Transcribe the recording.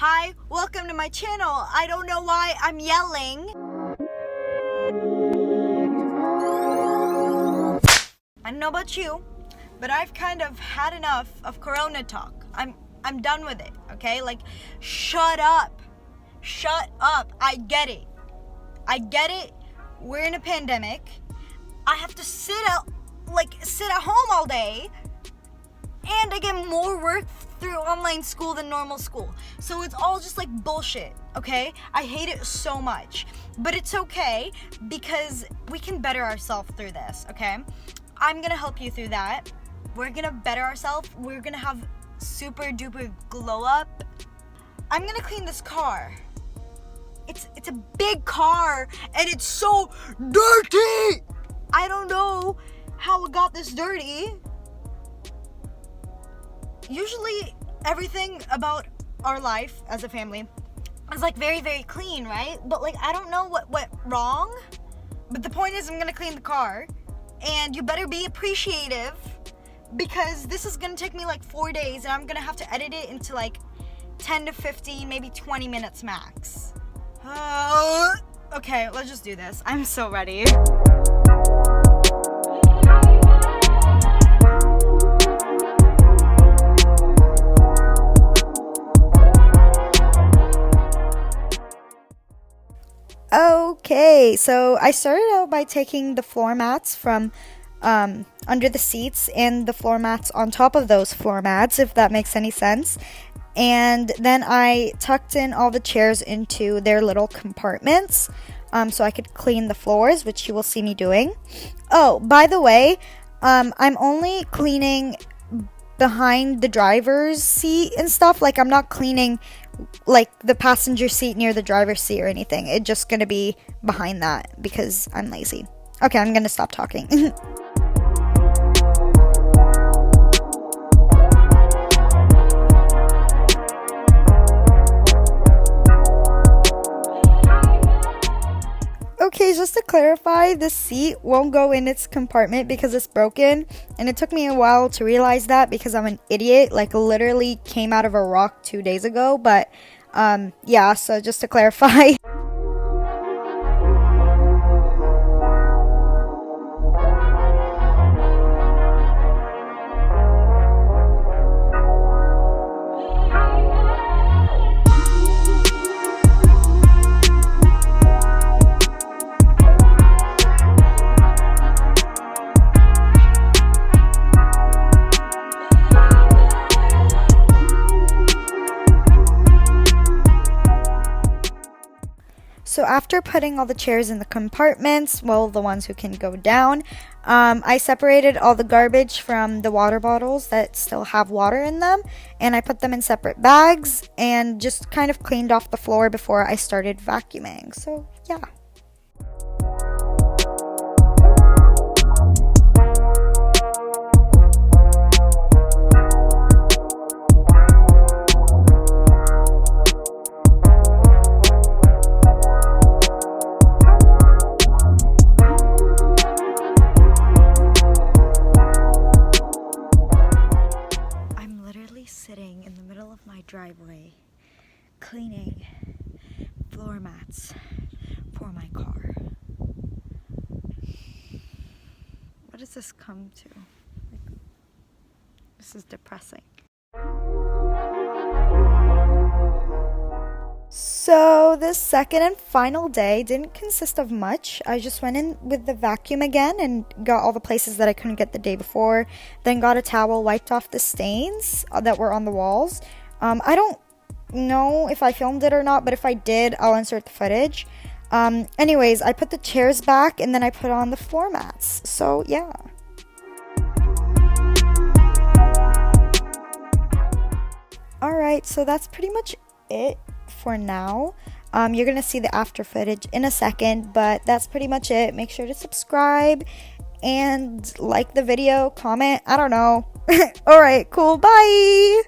Hi, welcome to my channel. I don't know why I'm yelling. I don't know about you, but I've kind of had enough of Corona talk. I'm done with it, okay? Like, shut up. Shut up. I get it. We're in a pandemic. I have to sit at home all day, and I get more work through online school than normal school. So it's all just like bullshit, okay? I hate it so much, but it's okay because we can better ourselves through this, okay? I'm gonna help you through that. We're gonna better ourselves. We're gonna have super duper glow up. I'm gonna clean this car. It's a big car and it's so dirty. I don't know how it got this dirty. Usually everything about our life as a family is like very, very clean, right? But like, I don't know what went wrong. But the point is I'm gonna clean the car, and you better be appreciative because this is gonna take me like 4 days and I'm gonna have to edit it into like 10 to 15, maybe 20 minutes max. Okay, let's just do this. I'm so ready. Okay, so I started out by taking the floor mats from under the seats and the floor mats on top of those floor mats, if that makes any sense. And then I tucked in all the chairs into their little compartments so I could clean the floors, which you will see me doing. Oh, by the way, I'm only cleaning behind the driver's seat and stuff. Like, I'm not cleaning like the passenger seat near the driver's seat or anything. It's just gonna be behind that because I'm lazy. Okay, I'm gonna stop talking. Okay, just to clarify, the seat won't go in its compartment because it's broken, and it took me a while to realize that because I'm an idiot. Like, literally came out of a rock 2 days ago, but yeah, so just to clarify. So after putting all the chairs in the compartments, well, the ones who can go down, I separated all the garbage from the water bottles that still have water in them, and I put them in separate bags and just kind of cleaned off the floor before I started vacuuming. So yeah. Sitting in the middle of my driveway cleaning floor mats for my car. What does this come to? Like, this is depressing. So this second and final day didn't consist of much. I just went in with the vacuum again and got all the places that I couldn't get the day before. Then got a towel, wiped off the stains that were on the walls. I don't know if I filmed it or not, but if I did, I'll insert the footage. Anyways, I put the chairs back and then I put on the floor mats. So yeah. Alright, so that's pretty much it for now. You're gonna see the after footage in a second, but that's pretty much it. Make sure to subscribe and like the video, comment, I don't know. Alright, cool, bye.